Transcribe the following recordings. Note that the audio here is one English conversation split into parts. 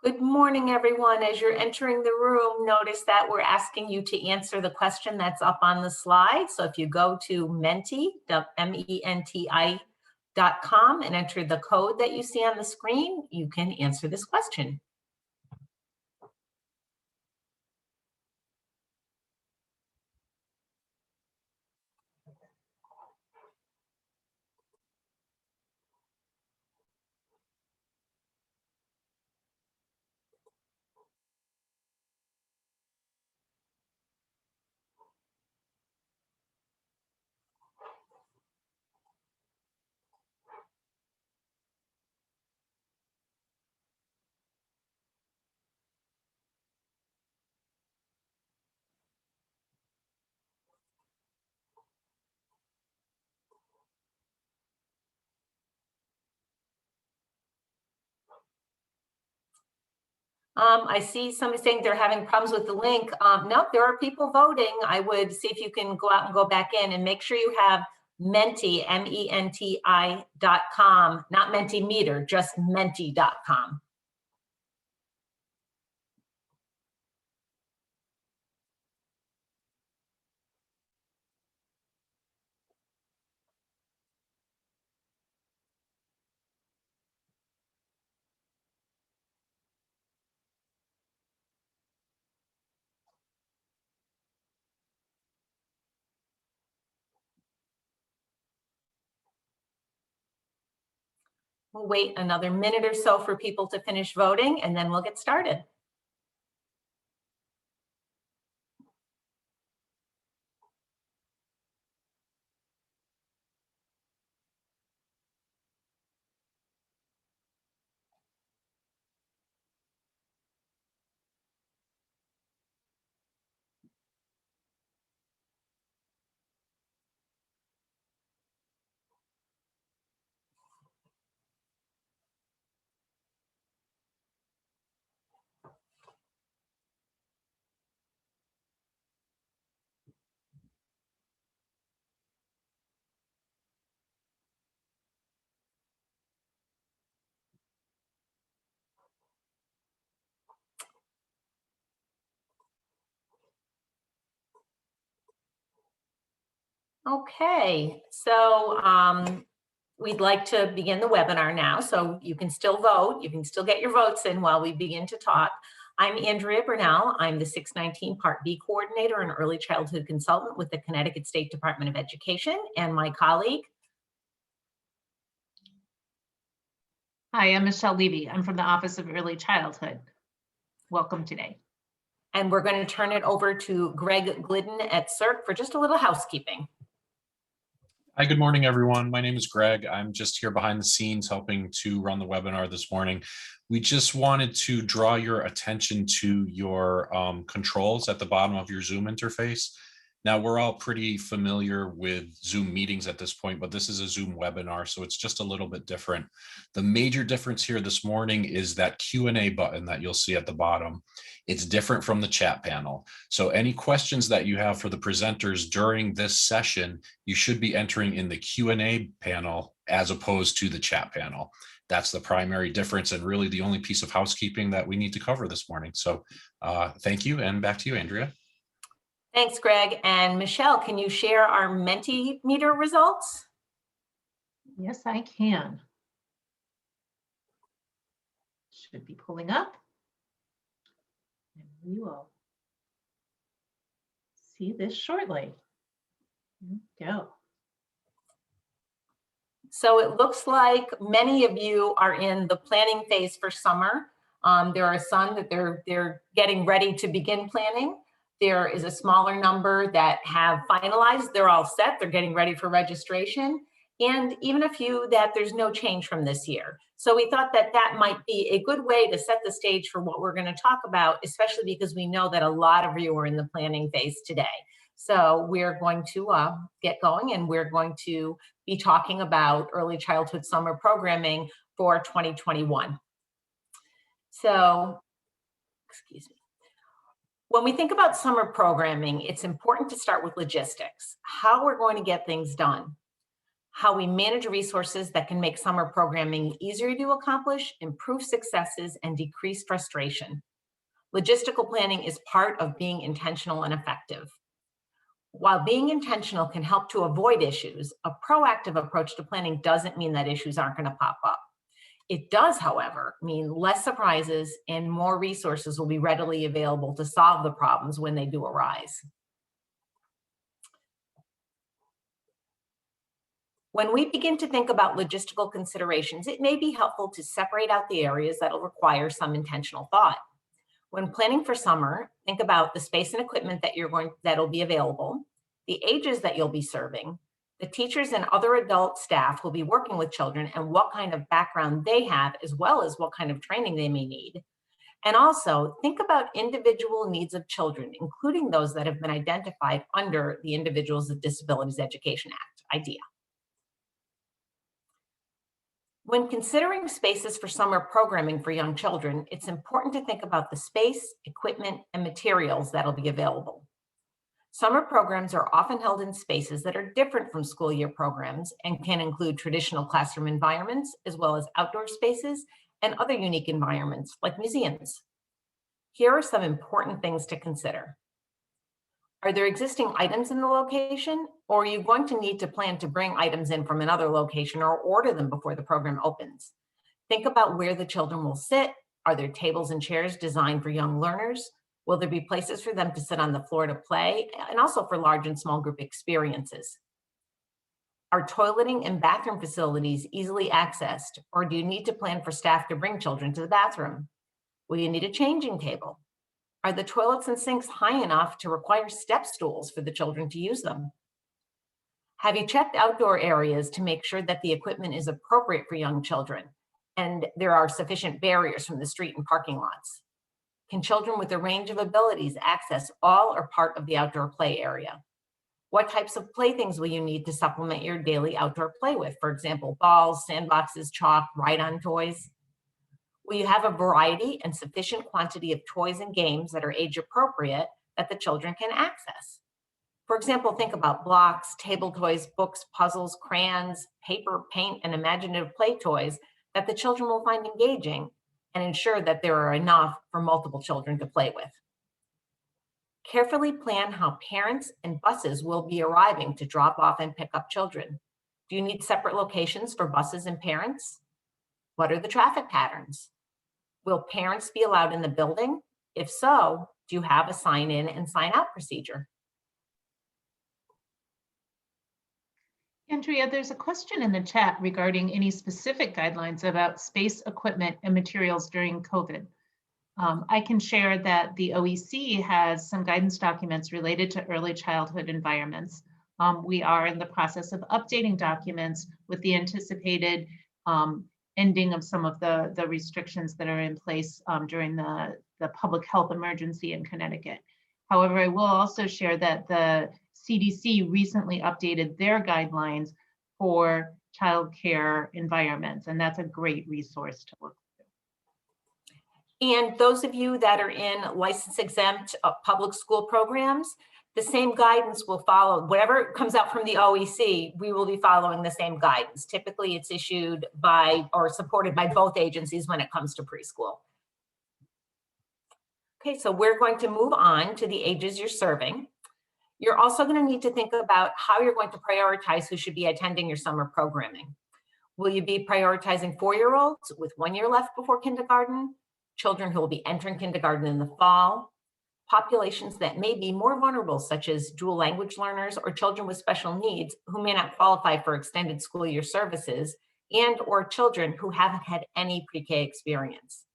Good morning, everyone. As you're entering the room, notice that we're asking you to answer the question that's up on the slide. So if you go to menti.com and enter the code that you see on the screen, you can answer this question. I see somebody saying they're having problems with the link. No, there are people voting. I would see if you can go out and go back in and make sure you have Menti, MENTI.com, not Mentimeter, just Menti.com. We'll wait another minute or so for people to finish voting, and then we'll get started. Okay, so we'd like to begin the webinar now, so you can still vote. You can still get your votes in while we begin to talk. I'm Andrea Burnell. I'm the 619 Part B coordinator and early childhood consultant with the Connecticut State Department of Education, and my colleague. Hi, I'm Michelle Levy. I'm from the Office of Early Childhood. Welcome today. And we're going to turn it over to Greg Glidden at CERC for just a little housekeeping. Hi, good morning, everyone. My name is Greg. I'm just here behind the scenes helping to run the webinar this morning. We just wanted to draw your attention to your controls at the bottom of your Zoom interface. Now, we're all pretty familiar with Zoom meetings at this point, but this is a Zoom webinar, so it's just a little bit different. The major difference here this morning is that Q&A button that you'll see at the bottom. It's different from the chat panel. So any questions that you have for the presenters during this session, you should be entering in the Q&A panel as opposed to the chat panel. That's the primary difference and really the only piece of housekeeping that we need to cover this morning. So thank you, and back to you, Andrea. Thanks, Greg. And Michelle, can you share our Mentimeter results? Yes, I can. Should be pulling up. And we will see this shortly. Here we go. So it looks like many of you are in the planning phase for summer. There are some that they're getting ready to begin planning. There is a smaller number that have finalized. They're all set. They're getting ready for registration. And even a few that there's no change from this year. So we thought that that might be a good way to set the stage for what we're going to talk about, especially because we know that a lot of you are in the planning phase today. So we're going to get going, and we're going to be talking about early childhood summer programming for 2021. So, excuse me. When we think about summer programming, it's important to start with logistics, how we're going to get things done. how we manage resources that can make summer programming easier to accomplish, improve successes, and decrease frustration. Logistical planning is part of being intentional and effective. While being intentional can help to avoid issues, a proactive approach to planning doesn't mean that issues aren't going to pop up. It does, however, mean less surprises and more resources will be readily available to solve the problems when they do arise. When we begin to think about logistical considerations, it may be helpful to separate out the areas that'll require some intentional thought. When planning for summer, think about the space and equipment that'll be available, the ages that you'll be serving, the teachers and other adult staff who'll be working with children and what kind of background they have, as well as what kind of training they may need. And also think about individual needs of children, including those that have been identified under the Individuals with Disabilities Education Act, IDEA. When considering spaces for summer programming for young children, it's important to think about the space, equipment, and materials that'll be available. Summer programs are often held in spaces that are different from school year programs and can include traditional classroom environments, as well as outdoor spaces and other unique environments like museums. Here are some important things to consider. Are there existing items in the location, or are you going to need to plan to bring items in from another location or order them before the program opens? Think about where the children will sit. Are there tables and chairs designed for young learners? Will there be places for them to sit on the floor to play, and also for large and small group experiences? Are toileting and bathroom facilities easily accessed, or do you need to plan for staff to bring children to the bathroom? Will you need a changing table? Are the toilets and sinks high enough to require step stools for the children to use them? Have you checked outdoor areas to make sure that the equipment is appropriate for young children and there are sufficient barriers from the street and parking lots? Can children with a range of abilities access all or part of the outdoor play area? What types of playthings will you need to supplement your daily outdoor play with? For example, balls, sandboxes, chalk, ride-on toys. Will you have a variety and sufficient quantity of toys and games that are age appropriate that the children can access? For example, think about blocks, table toys, books, puzzles, crayons, paper, paint, and imaginative play toys that the children will find engaging, and ensure that there are enough for multiple children to play with. Carefully plan how parents and buses will be arriving to drop off and pick up children. Do you need separate locations for buses and parents? What are the traffic patterns? Will parents be allowed in the building? If so, do you have a sign in and sign out procedure? Andrea, there's a question in the chat regarding any specific guidelines about space, equipment, and materials during COVID. I can share that the OEC has some guidance documents related to early childhood environments. We are in the process of updating documents with the anticipated ending of some of the restrictions that are in place during the public health emergency in Connecticut. However, I will also share that the CDC recently updated their guidelines for childcare environments, and that's a great resource to look through. And those of you that are in license exempt public school programs, the same guidance will follow. Whatever comes out from the OEC, we will be following the same guidance. Typically, it's issued by or supported by both agencies when it comes to preschool. Okay, so we're going to move on to the ages you're serving. You're also going to need to think about how you're going to prioritize who should be attending your summer programming. Will you be prioritizing 4-year-olds with 1 year left before kindergarten, children who will be entering kindergarten in the fall, populations that may be more vulnerable, such as dual language learners or children with special needs who may not qualify for extended school year services, and or children who haven't had any pre-K experience?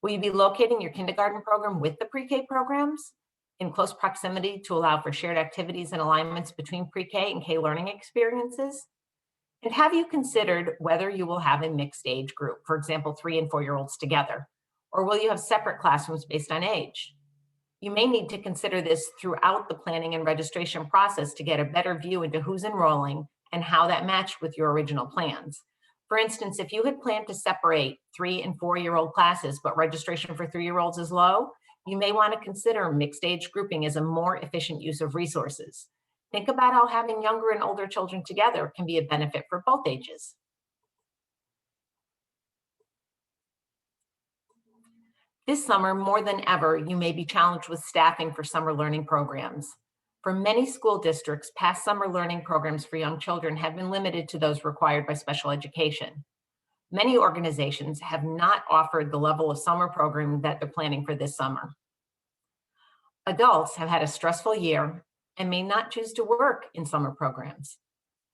Will you be locating your kindergarten program with the pre-K programs in close proximity to allow for shared activities and alignments between pre-K and K learning experiences? And have you considered whether you will have a mixed age group, for example, 3 and 4 year olds together, or will you have separate classrooms based on age? You may need to consider this throughout the planning and registration process to get a better view into who's enrolling and how that matched with your original plans. For instance, if you had planned to separate 3 and 4 year old classes, but registration for 3 year olds is low, you may want to consider mixed age grouping as a more efficient use of resources. Think about how having younger and older children together can be a benefit for both ages. This summer, more than ever, you may be challenged with staffing for summer learning programs. For many school districts, past summer learning programs for young children have been limited to those required by special education. Many organizations have not offered the level of summer programming that they're planning for this summer. Adults have had a stressful year and may not choose to work in summer programs.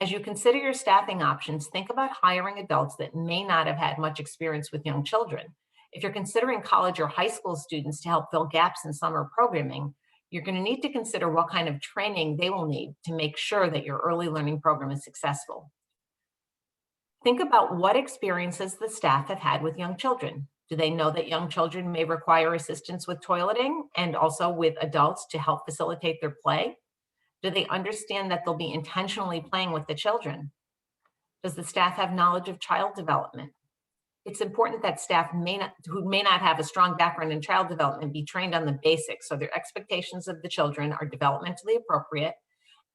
As you consider your staffing options, think about hiring adults that may not have had much experience with young children. If you're considering college or high school students to help fill gaps in summer programming, you're going to need to consider what kind of training they will need to make sure that your early learning program is successful. Think about what experiences the staff have had with young children. Do they know that young children may require assistance with toileting and also with adults to help facilitate their play? Do they understand that they'll be intentionally playing with the children? Does the staff have knowledge of child development? It's important that staff who may not have a strong background in child development be trained on the basics so their expectations of the children are developmentally appropriate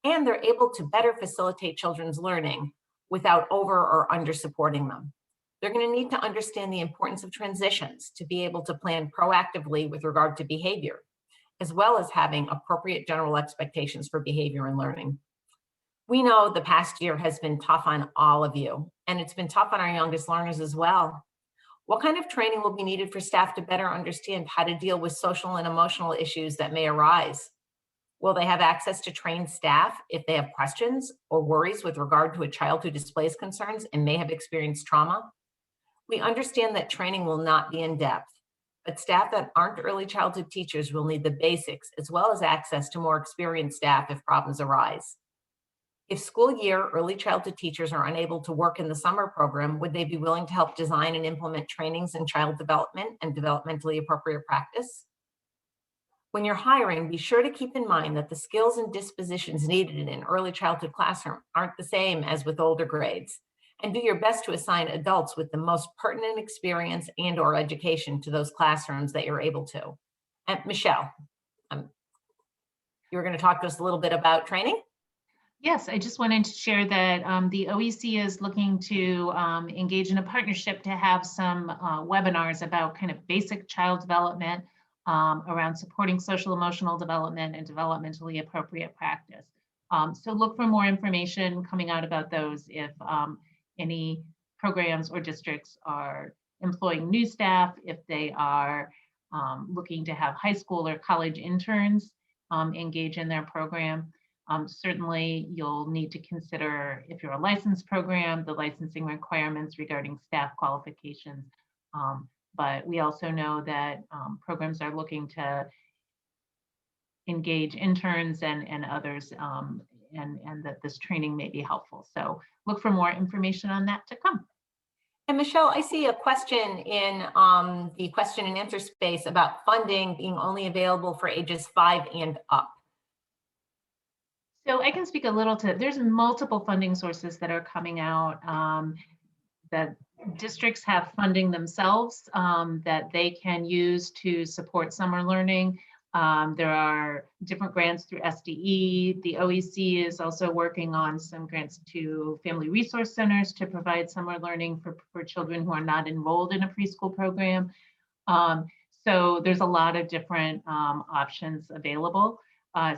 and they're able to better facilitate children's learning without over or under supporting them. They're going to need to understand the importance of transitions to be able to plan proactively with regard to behavior, as well as having appropriate general expectations for behavior and learning. We know the past year has been tough on all of you, and it's been tough on our youngest learners as well. What kind of training will be needed for staff to better understand how to deal with social and emotional issues that may arise? Will they have access to trained staff if they have questions or worries with regard to a child who displays concerns and may have experienced trauma? We understand that training will not be in depth, but staff that aren't early childhood teachers will need the basics as well as access to more experienced staff if problems arise. If school year early childhood teachers are unable to work in the summer program, would they be willing to help design and implement trainings in child development and developmentally appropriate practice? When you're hiring, be sure to keep in mind that the skills and dispositions needed in an early childhood classroom aren't the same as with older grades, and do your best to assign adults with the most pertinent experience and/or education to those classrooms that you're able to. And Michelle, you were going to talk to us a little bit about training? Yes, I just wanted to share that the OEC is looking to engage in a partnership to have some webinars about kind of basic child development around supporting social emotional development and developmentally appropriate practice. So look for more information coming out about those if any programs or districts are employing new staff, if they are looking to have high school or college interns engage in their program. Certainly, you'll need to consider, if you're a licensed program, the licensing requirements regarding staff qualifications. But we also know that programs are looking to engage interns and others, and that this training may be helpful. So look for more information on that to come. And Michelle, I see a question in the question and answer space about funding being only available for ages 5 and up. So I can speak a little to, there's multiple funding sources that are coming out that districts have funding themselves that they can use to support summer learning. There are different grants through SDE. The OEC is also working on some grants to family resource centers to provide summer learning for children who are not enrolled in a preschool program. So there's a lot of different options available.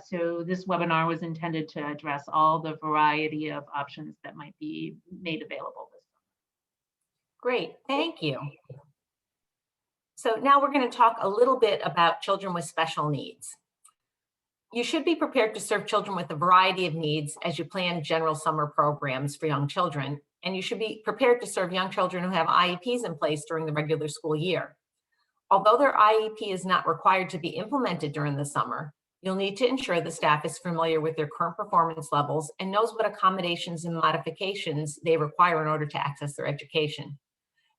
So this webinar was intended to address all the variety of options that might be made available this summer. Great, thank you. So now we're going to talk a little bit about children with special needs. You should be prepared to serve children with a variety of needs as you plan general summer programs for young children, and you should be prepared to serve young children who have IEPs in place during the regular school year. Although their IEP is not required to be implemented during the summer, you'll need to ensure the staff is familiar with their current performance levels and knows what accommodations and modifications they require in order to access their education.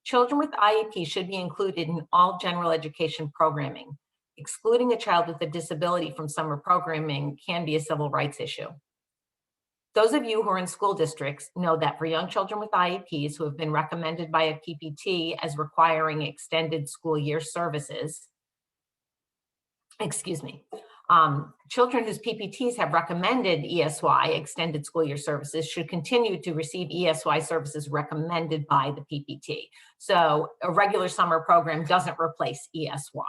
Children with IEP should be included in all general education programming. Excluding a child with a disability from summer programming can be a civil rights issue. Those of you who are in school districts know that for young children with IEPs who have been recommended by a PPT as requiring extended school year services, Children whose PPTs have recommended ESY, extended school year services, should continue to receive ESY services recommended by the PPT. So a regular summer program doesn't replace ESY.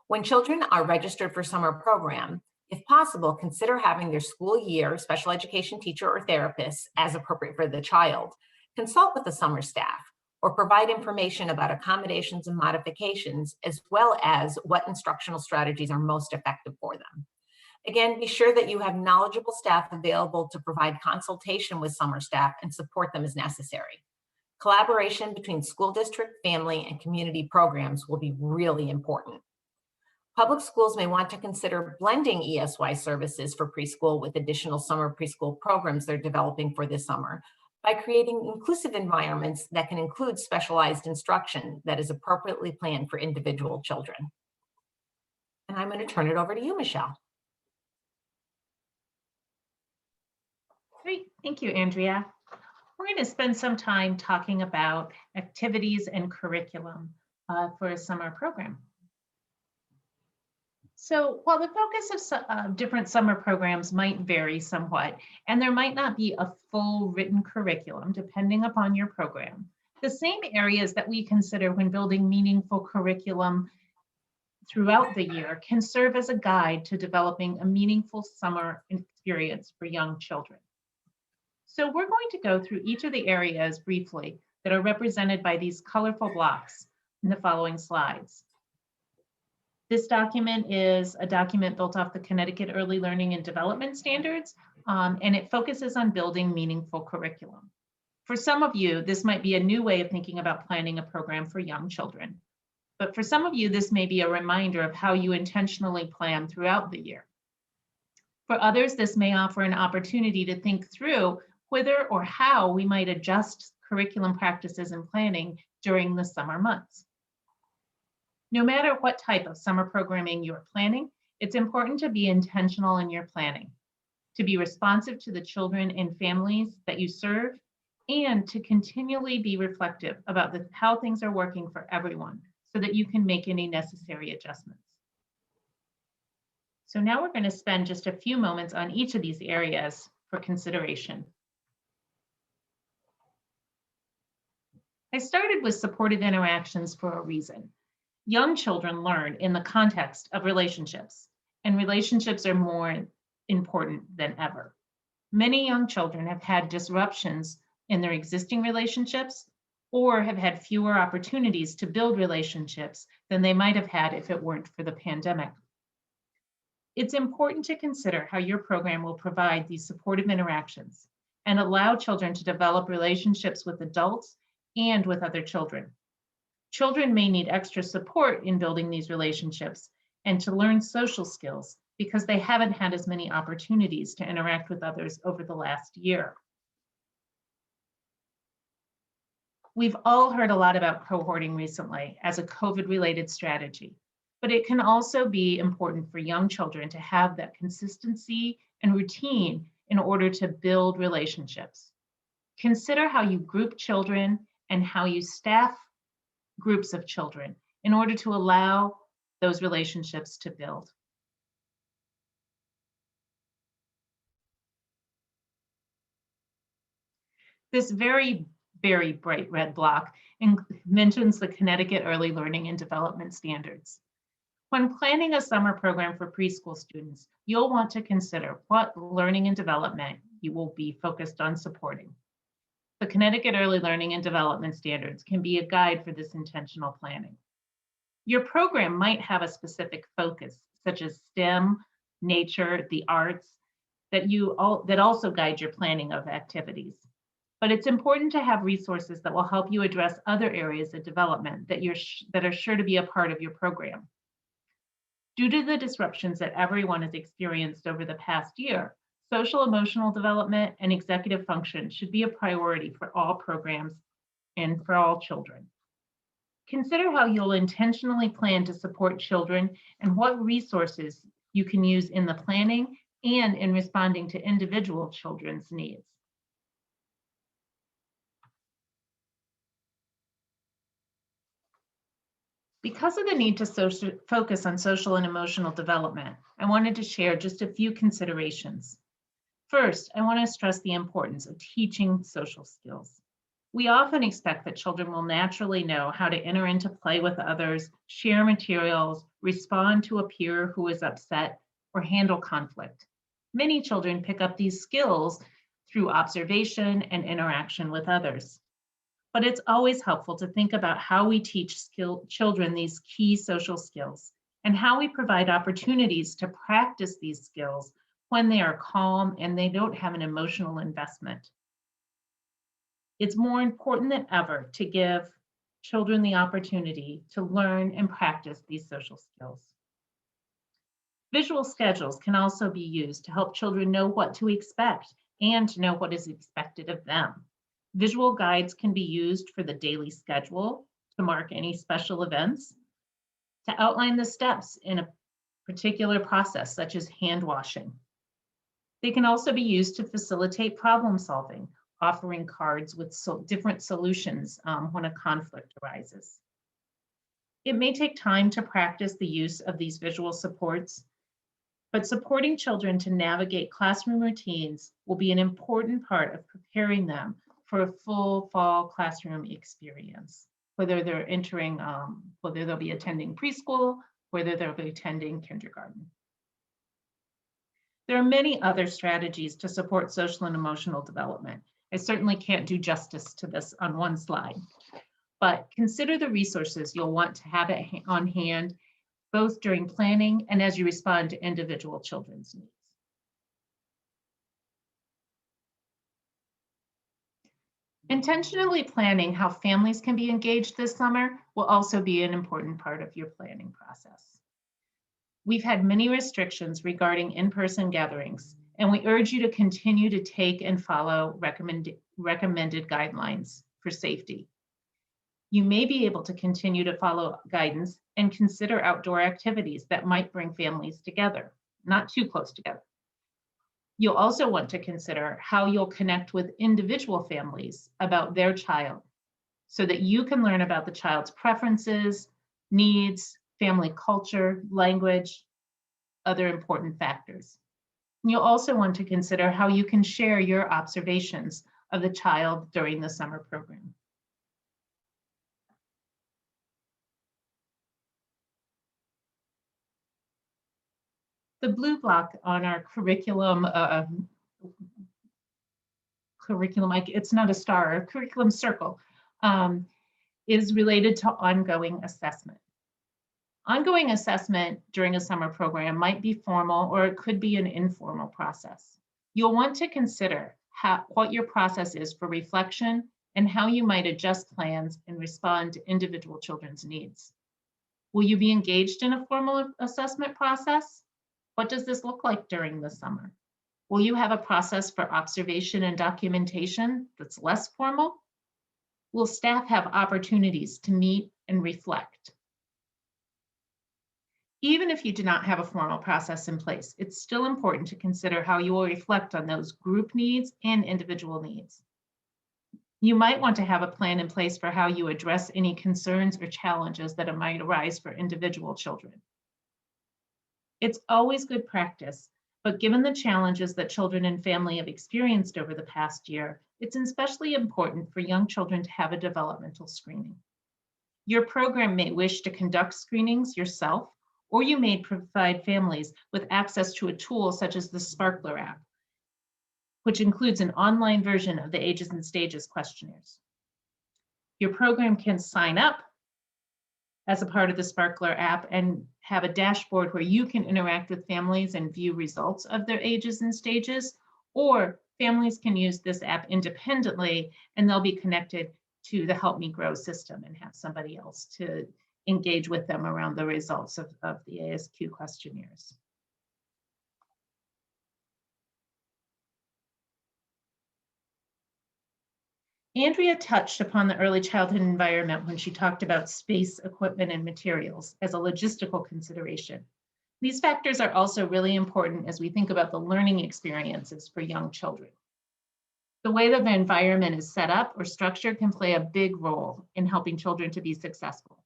When children are registered for summer program, if possible, consider having their school year special education teacher or therapist as appropriate for the child. Consult with the summer staff or provide information about accommodations and modifications, as well as what instructional strategies are most effective for them. Again, be sure that you have knowledgeable staff available to provide consultation with summer staff and support them as necessary. Collaboration between school district, family, and community programs will be really important. Public schools may want to consider blending ESY services for preschool with additional summer preschool programs they're developing for this summer by creating inclusive environments that can include specialized instruction that is appropriately planned for individual children. And I'm going to turn it over to you, Michelle. Great, thank you, Andrea. We're going to spend some time talking about activities and curriculum for a summer program. So while the focus of different summer programs might vary somewhat, and there might not be a full written curriculum depending upon your program, the same areas that we consider when building meaningful curriculum throughout the year can serve as a guide to developing a meaningful summer experience for young children. So we're going to go through each of the areas briefly that are represented by these colorful blocks in the following slides. This document is a document built off the Connecticut Early Learning and Development Standards, and it focuses on building meaningful curriculum. For some of you, this might be a new way of thinking about planning a program for young children. But for some of you, this may be a reminder of how you intentionally plan throughout the year. For others, this may offer an opportunity to think through whether or how we might adjust curriculum practices and planning during the summer months. No matter what type of summer programming you're planning, it's important to be intentional in your planning, to be responsive to the children and families that you serve, and to continually be reflective about how things are working for everyone so that you can make any necessary adjustments. So now we're going to spend just a few moments on each of these areas for consideration. I started with supportive interactions for a reason. Young children learn in the context of relationships, and relationships are more important than ever. Many young children have had disruptions in their existing relationships or have had fewer opportunities to build relationships than they might have had if it weren't for the pandemic. It's important to consider how your program will provide these supportive interactions and allow children to develop relationships with adults and with other children. Children may need extra support in building these relationships and to learn social skills because they haven't had as many opportunities to interact with others over the last year. We've all heard a lot about cohorting recently as a COVID-related strategy, but it can also be important for young children to have that consistency and routine in order to build relationships. Consider how you group children and how you staff groups of children in order to allow those relationships to build. This very bright red block mentions the Connecticut Early Learning and Development Standards. When planning a summer program for preschool students, you'll want to consider what learning and development you will be focused on supporting. The Connecticut Early Learning and Development Standards can be a guide for this intentional planning. Your program might have a specific focus, such as STEM, nature, the arts, that also guide your planning of activities. But it's important to have resources that will help you address other areas of development that are sure to be a part of your program. Due to the disruptions that everyone has experienced over the past year, social emotional development and executive function should be a priority for all programs and for all children. Consider how you'll intentionally plan to support children and what resources you can use in the planning and in responding to individual children's needs. Because of the need to focus on social and emotional development, I wanted to share just a few considerations. First, I want to stress the importance of teaching social skills. We often expect that children will naturally know how to enter into play with others, share materials, respond to a peer who is upset, or handle conflict. Many children pick up these skills through observation and interaction with others. But it's always helpful to think about how we teach children these key social skills and how we provide opportunities to practice these skills when they are calm and they don't have an emotional investment. It's more important than ever to give children the opportunity to learn and practice these social skills. Visual schedules can also be used to help children know what to expect and to know what is expected of them. Visual guides can be used for the daily schedule, to mark any special events, to outline the steps in a particular process, such as hand washing. They can also be used to facilitate problem solving, offering cards with different solutions when a conflict arises. It may take time to practice the use of these visual supports, but supporting children to navigate classroom routines will be an important part of preparing them for a full fall classroom experience, whether they're entering, whether they'll be attending preschool, whether they'll be attending kindergarten. There are many other strategies to support social and emotional development. I certainly can't do justice to this on one slide, but consider the resources you'll want to have on hand, both during planning and as you respond to individual children's needs. Intentionally planning how families can be engaged this summer will also be an important part of your planning process. We've had many restrictions regarding in-person gatherings, and we urge you to continue to take and follow recommended guidelines for safety. You may be able to continue to follow guidance and consider outdoor activities that might bring families together, not too close together. You'll also want to consider how you'll connect with individual families about their child so that you can learn about the child's preferences, needs, family culture, language, other important factors. You'll also want to consider how you can share your observations of the child during the summer program. The blue block on our curriculum, it's not a star, a curriculum circle, is related to ongoing assessment. Ongoing assessment during a summer program might be formal or it could be an informal process. You'll want to consider what your process is for reflection and how you might adjust plans and respond to individual children's needs. Will you be engaged in a formal assessment process? What does this look like during the summer? Will you have a process for observation and documentation that's less formal? Will staff have opportunities to meet and reflect? Even if you do not have a formal process in place, it's still important to consider how you will reflect on those group needs and individual needs. You might want to have a plan in place for how you address any concerns or challenges that might arise for individual children. It's always good practice, but given the challenges that children and family have experienced over the past year, it's especially important for young children to have a developmental screening. Your program may wish to conduct screenings yourself, or you may provide families with access to a tool such as the Sparkler app, which includes an online version of the Ages and Stages questionnaires. Your program can sign up as a part of the Sparkler app and have a dashboard where you can interact with families and view results of their ages and stages, or families can use this app independently and they'll be connected to the Help Me Grow system and have somebody else to engage with them around the results of the ASQ questionnaires. Andrea touched upon the early childhood environment when she talked about space, equipment, and materials as a logistical consideration. These factors are also really important as we think about the learning experiences for young children. The way that the environment is set up or structured can play a big role in helping children to be successful.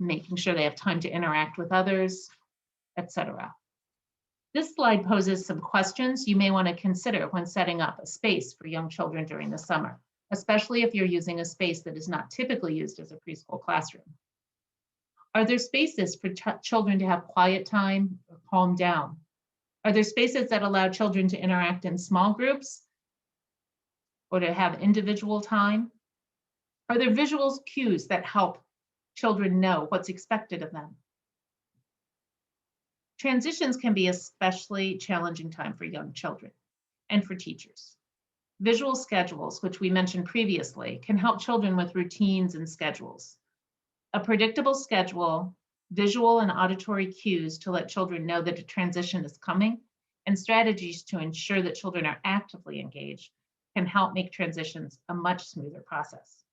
making sure they have time to interact with others, etc. This slide poses some questions you may want to consider when setting up a space for young children during the summer, especially if you're using a space that is not typically used as a preschool classroom. Are there spaces for children to have quiet time or calm down? Are there spaces that allow children to interact in small groups or to have individual time? Are there visual cues that help children know what's expected of them? Transitions can be especially challenging time for young children and for teachers. Visual schedules, which we mentioned previously, can help children with routines and schedules. A predictable schedule, visual and auditory cues to let children know that a transition is coming, and strategies to ensure that children are actively engaged can help make transitions a much smoother process.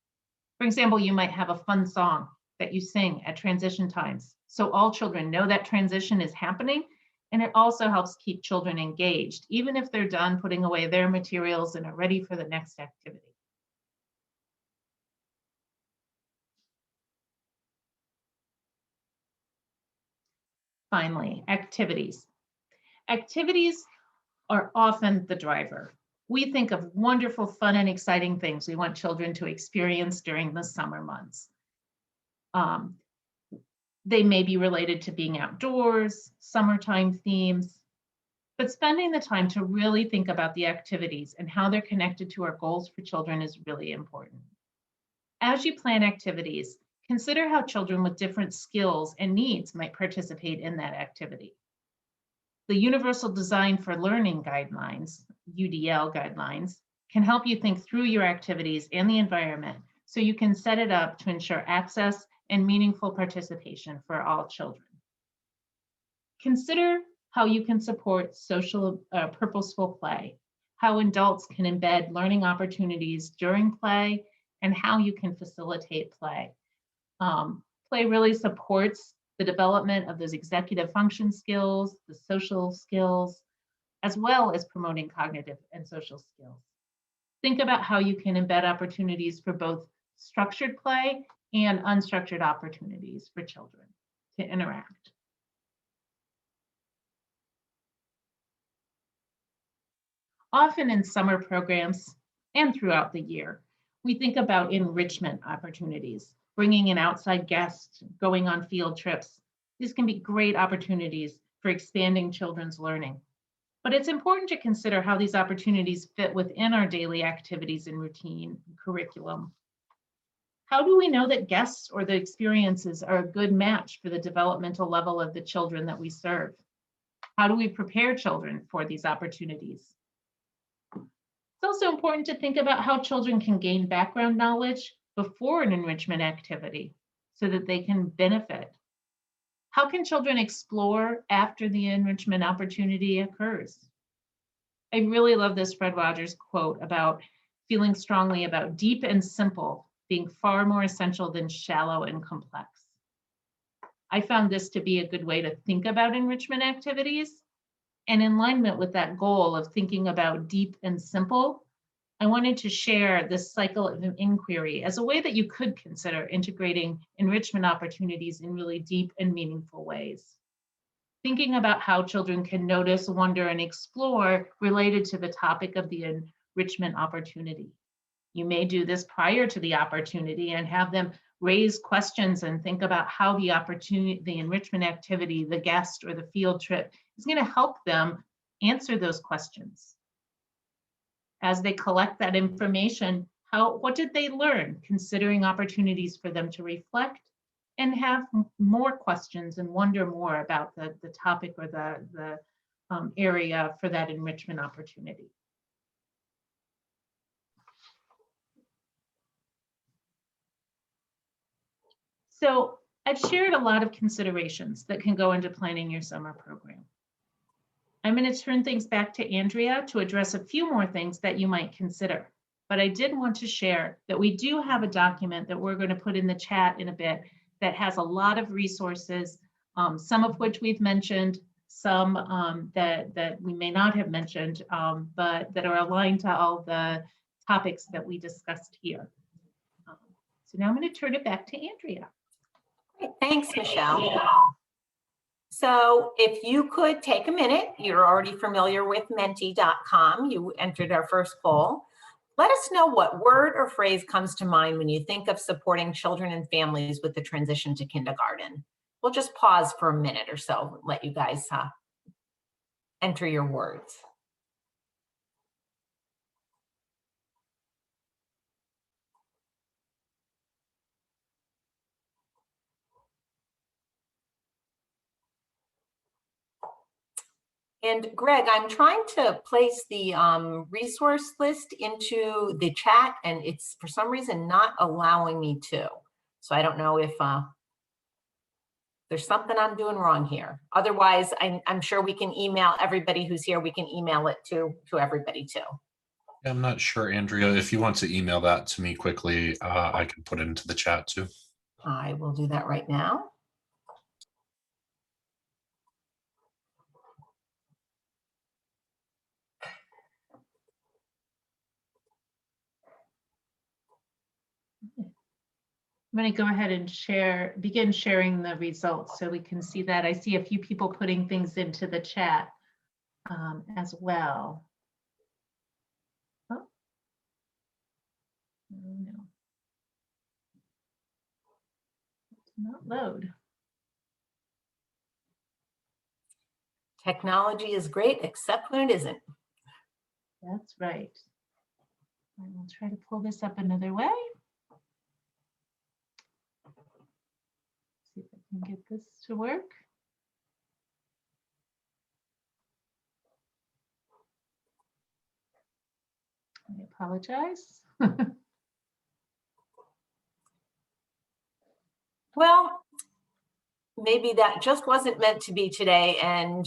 For example, you might have a fun song that you sing at transition times, so all children know that transition is happening, and it also helps keep children engaged, even if they're done putting away their materials and are ready for the next activity. Finally, activities. Activities are often the driver. We think of wonderful, fun, and exciting things we want children to experience during the summer months. They may be related to being outdoors, summertime themes, but spending the time to really think about the activities and how they're connected to our goals for children is really important. As you plan activities, consider how children with different skills and needs might participate in that activity. The Universal Design for Learning Guidelines, UDL guidelines, can help you think through your activities and the environment so you can set it up to ensure access and meaningful participation for all children. Consider how you can support social purposeful play, how adults can embed learning opportunities during play, and how you can facilitate play. Play really supports the development of those executive function skills, the social skills, as well as promoting cognitive and social skills. Think about how you can embed opportunities for both structured play and unstructured opportunities for children to interact. Often in summer programs and throughout the year, we think about enrichment opportunities, bringing in outside guests, going on field trips. These can be great opportunities for expanding children's learning. But it's important to consider how these opportunities fit within our daily activities and routine and curriculum. How do we know that guests or the experiences are a good match for the developmental level of the children that we serve? How do we prepare children for these opportunities? It's also important to think about how children can gain background knowledge before an enrichment activity so that they can benefit. How can children explore after the enrichment opportunity occurs? I really love this Fred Rogers quote about feeling strongly about deep and simple being far more essential than shallow and complex. I found this to be a good way to think about enrichment activities. And in alignment with that goal of thinking about deep and simple, I wanted to share this cycle of inquiry as a way that you could consider integrating enrichment opportunities in really deep and meaningful ways. Thinking about how children can notice, wonder, and explore related to the topic of the enrichment opportunity. You may do this prior to the opportunity and have them raise questions and think about how the opportunity, the enrichment activity, the guest, or the field trip is going to help them answer those questions. As they collect that information, what did they learn, considering opportunities for them to reflect and have more questions and wonder more about the topic or the area for that enrichment opportunity. So I've shared a lot of considerations that can go into planning your summer program. I'm going to turn things back to Andrea to address a few more things that you might consider. But I did want to share that we do have a document that we're going to put in the chat in a bit that has a lot of resources, some of which we've mentioned, some that we may not have mentioned, but that are aligned to all the topics that we discussed here. So now I'm going to turn it back to Andrea. Thanks, Michelle. So if you could take a minute, you're already familiar with menti.com. You entered our first poll. Let us know what word or phrase comes to mind when you think of supporting children and families with the transition to kindergarten. We'll just pause for a minute or so, let you guys enter your words. And Greg, I'm trying to place the resource list into the chat, and it's for some reason not allowing me to. So I don't know if there's something I'm doing wrong here. Otherwise, I'm sure we can email everybody who's here. We can email it to everybody too. I'm not sure, Andrea, if you want to email that to me quickly, I can put it into the chat too. I will do that right now. I'm going to go ahead and begin sharing the results so we can see that. I see a few people putting things into the chat as well. Oh. No. It's not load. Technology is great, except when it isn't. That's right. I will try to pull this up another way. See if I can get this to work. I apologize. Well, maybe that just wasn't meant to be today. And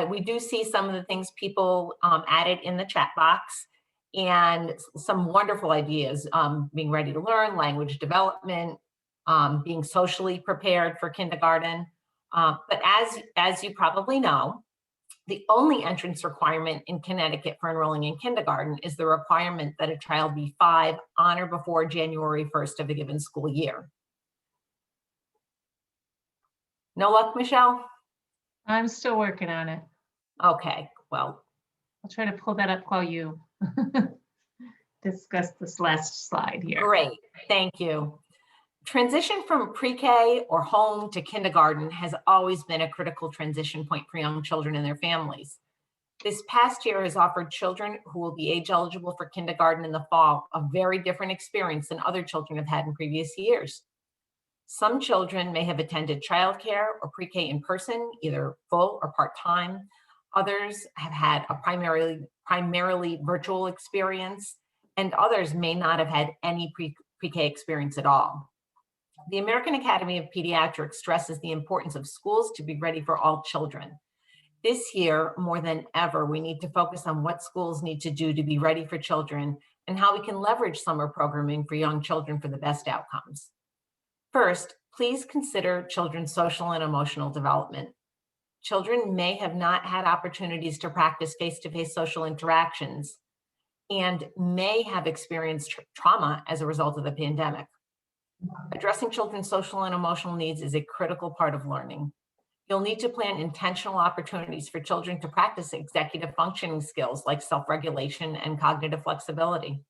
we do see some of the things people added in the chat box, and some wonderful ideas, being ready to learn, language development, being socially prepared for kindergarten. But as you probably know, the only entrance requirement in Connecticut for enrolling in kindergarten is the requirement that a child be 5 on or before January 1st of a given school year. No luck, Michelle? I'm still working on it. Okay, well. I'll try to pull that up while you discuss this last slide here. Great, thank you. Transition from pre-K or home to kindergarten has always been a critical transition point for young children and their families. This past year has offered children who will be age eligible for kindergarten in the fall a very different experience than other children have had in previous years. Some children may have attended childcare or pre-K in person, either full or part-time. Others have had a primarily virtual experience, and others may not have had any pre-K experience at all. The American Academy of Pediatrics stresses the importance of schools to be ready for all children. This year, more than ever, we need to focus on what schools need to do to be ready for children and how we can leverage summer programming for young children for the best outcomes. First, please consider children's social and emotional development. Children may have not had opportunities to practice face-to-face social interactions and may have experienced trauma as a result of the pandemic. Addressing children's social and emotional needs is a critical part of learning. You'll need to plan intentional opportunities for children to practice executive functioning skills like self-regulation and cognitive flexibility.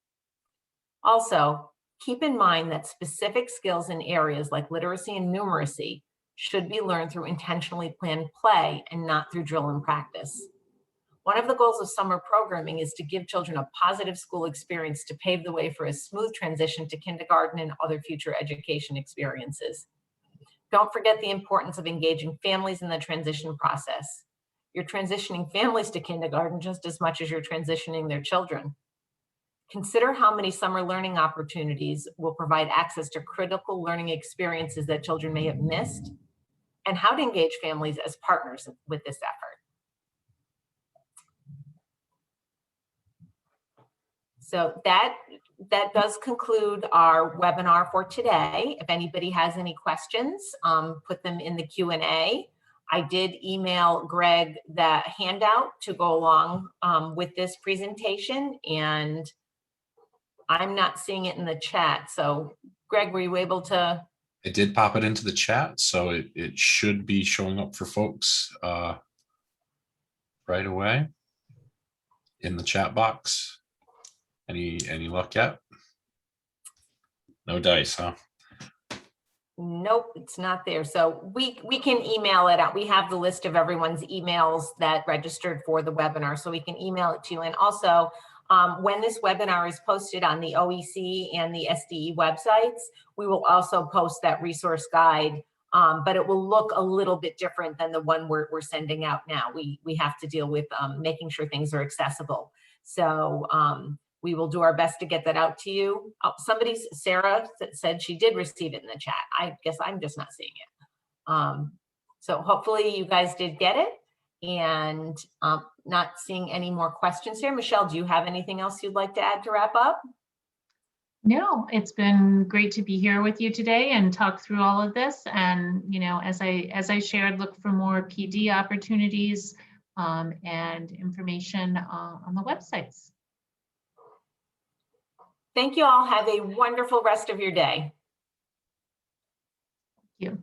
Also, keep in mind that specific skills in areas like literacy and numeracy should be learned through intentionally planned play and not through drill and practice. One of the goals of summer programming is to give children a positive school experience to pave the way for a smooth transition to kindergarten and other future education experiences. Don't forget the importance of engaging families in the transition process. You're transitioning families to kindergarten just as much as you're transitioning their children. Consider how many summer learning opportunities will provide access to critical learning experiences that children may have missed, and how to engage families as partners with this effort. So that does conclude our webinar for today. If anybody has any questions, put them in the Q&A. I did email Greg the handout to go along with this presentation, and I'm not seeing it in the chat. So Greg, were you able to I did pop it into the chat, so it should be showing up for folks right away in the chat box. Any luck yet? No dice, huh? Nope, it's not there. So we can email it out. We have the list of everyone's emails that registered for the webinar, so we can email it to you. And also, when this webinar is posted on the OEC and the SDE websites, we will also post that resource guide, but it will look a little bit different than the one we're sending out now. We have to deal with making sure things are accessible. So we will do our best to get that out to you. Sarah said she did receive it in the chat. I guess I'm just not seeing it. So hopefully you guys did get it, and not seeing any more questions here. Michelle, do you have anything else you'd like to add to wrap up? No, it's been great to be here with you today and talk through all of this. And, you know, as I shared, look for more PD opportunities and information on the websites. Thank you all. Have a wonderful rest of your day. Thank you.